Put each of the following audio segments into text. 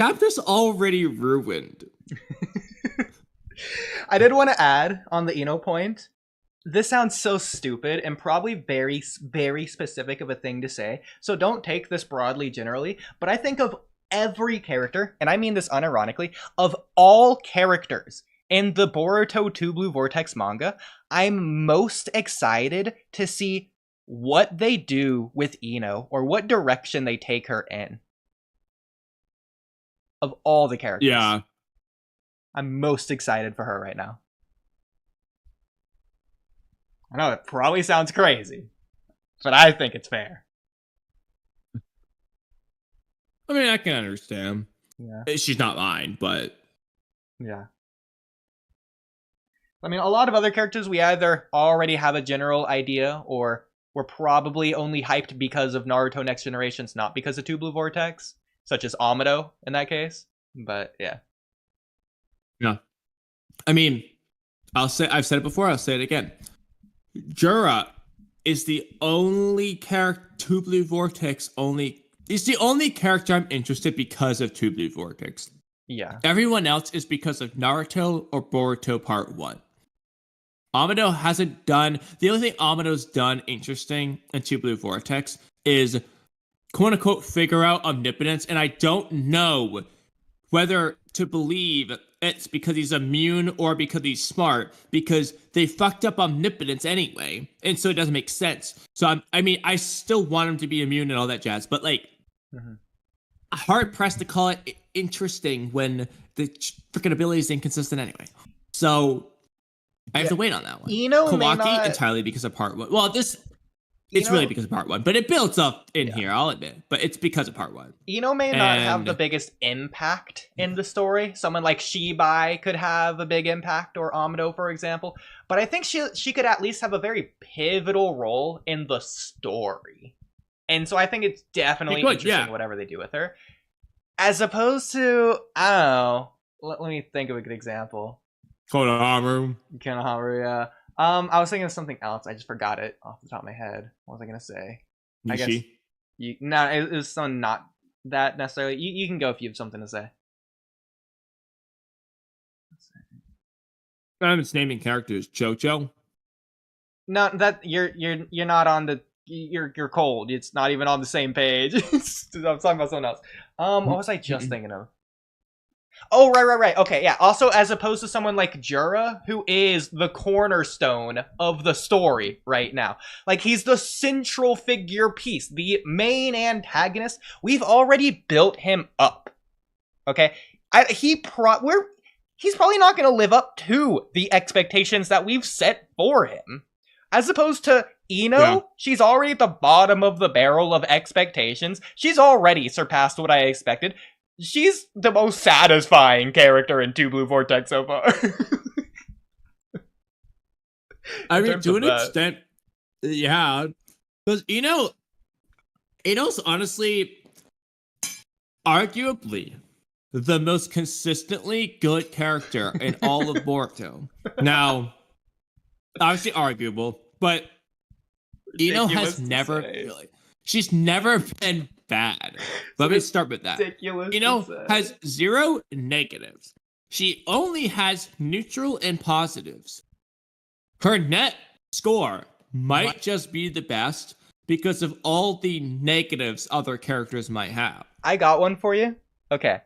Chapter's already ruined. I did want to add on the Ino point. This sounds so stupid and probably very, very specific of a thing to say. So don't take this broadly generally. But I think of every character, and I mean this unironically, of all characters in the Boruto 2 Blue Vortex manga, I'm most excited to see what they do with Ino or what direction they take her in. Of all the characters. Yeah. I'm most excited for her right now. I know it probably sounds crazy, but I think it's fair. I mean, I can understand. Yeah. She's not mine, but Yeah. I mean, a lot of other characters we either already have a general idea or we're probably only hyped because of Naruto Next Generations, not because of 2 Blue Vortex, such as Amado in that case. But yeah. yeah. I mean, I've said it before, I'll say it again. Jura is the only character, 2 Blue Vortex is the only character I'm interested because of 2 Blue Vortex. Yeah. Everyone else is because of Naruto or Boruto Part 1. Amado hasn't done, the only thing Amado's done interesting in 2 Blue Vortex is quote unquote figure out omnipotence, and I don't know whether to believe it's because he's immune or because he's smart, because they fucked up omnipotence anyway, and so it doesn't make sense. So I still want him to be immune and all that jazz, but like, hard pressed to call it interesting when the freaking ability is inconsistent anyway. So I have to wait on that one. Kawaki entirely because of Part 1. Well, it's really because of Part 1, but it builds up in here, I'll admit. But it's because of Part 1. Ino may not have the biggest impact in the story. Someone like Shibai could have a big impact, or Amado, for example. But I think she could at least have a very pivotal role in the story. And so I think it's definitely interesting whatever they do with her. As opposed to, I don't know, let me think of a good example. Konohamaru, yeah. I was thinking of something else. I just forgot it off the top of my head. What was I gonna say? Nishi. I guess it was something not that necessarily. You can go if you have something to say. I'm just naming characters. Jojo. No, that you're not on the. You're cold. It's not even on the same page. I'm talking about something else. What was I just thinking of? Oh, right. Okay, yeah. Also, as opposed to someone like Jura, who is the cornerstone of the story right now. Like, he's the central figure piece, the main antagonist. We've already built him up. Okay? He's probably not going to live up to the expectations that we've set for him. As opposed to Ino, she's already at the bottom of the barrel of expectations. She's already surpassed what I expected. She's the most satisfying character in 2 Blue Vortex so far. I mean, to an extent, yeah. Because Ino's honestly, arguably, the most consistently good character in all of Boruto. Now, obviously arguable, but Ino has never really. She's never been bad. Let me start with that. Ino has 0 negatives. She only has neutral and positives. Her net score might just be the best because of all the negatives other characters might have. I got one for you. Okay.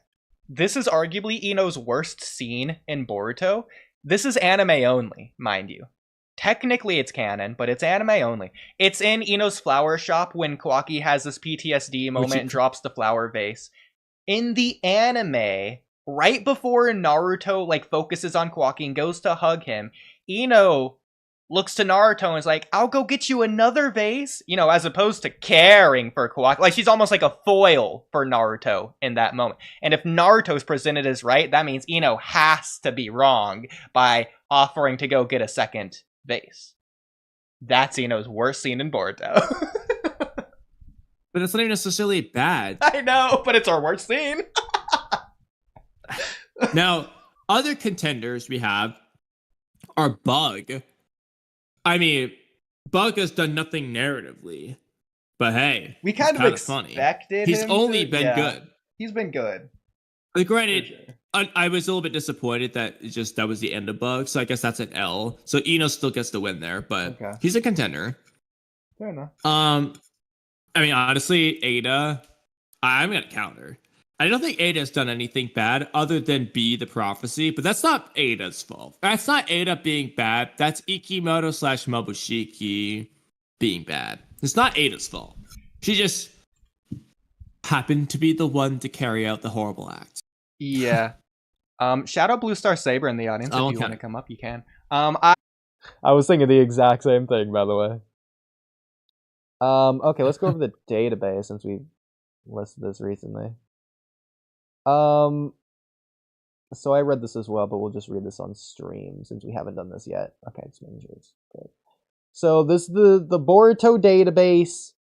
This is arguably Ino's worst scene in Boruto. This is anime only, mind you. Technically it's canon, but it's anime only. It's in Ino's flower shop when Kawaki has this PTSD moment and drops the flower vase. In the anime, right before Naruto focuses on Kawaki and goes to hug him, Ino looks to Naruto and is like, I'll go get you another vase, as opposed to caring for Kawaki. Like, she's almost like a foil for Naruto in that moment. And if Naruto's presented as right, that means Ino has to be wrong by offering to go get a second vase. That's Ino's worst scene in Boruto. But it's not even necessarily bad. I know, but it's our worst scene. Now, other contenders we have are Bug. I mean, Bug has done nothing narratively, but hey, we kind of expected funny. He's him only been good. He's been good. Granted, sure. I was a little bit disappointed that that was the end of Bug, so I guess that's an L. So Eno still gets the win there, but Okay. he's a contender. Fair enough. I mean, honestly, Ada, I'm gonna counter. I don't think Ada's done anything bad other than be the prophecy, but that's not Ada's fault. That's not Ada being bad. That's Ikimoto / Mobushiki being bad. It's not Ada's fault. She just happened to be the one to carry out the horrible act. Yeah. Shout out Blue Star Saber in the audience. I If won't you want count to come up, you can. I was thinking the exact same thing, by the way. Okay, let's go over the database since we listed this recently. So I read this as well, but we'll just read this on stream since we haven't done this yet. Okay, just making sure it's good. So this is the Boruto database.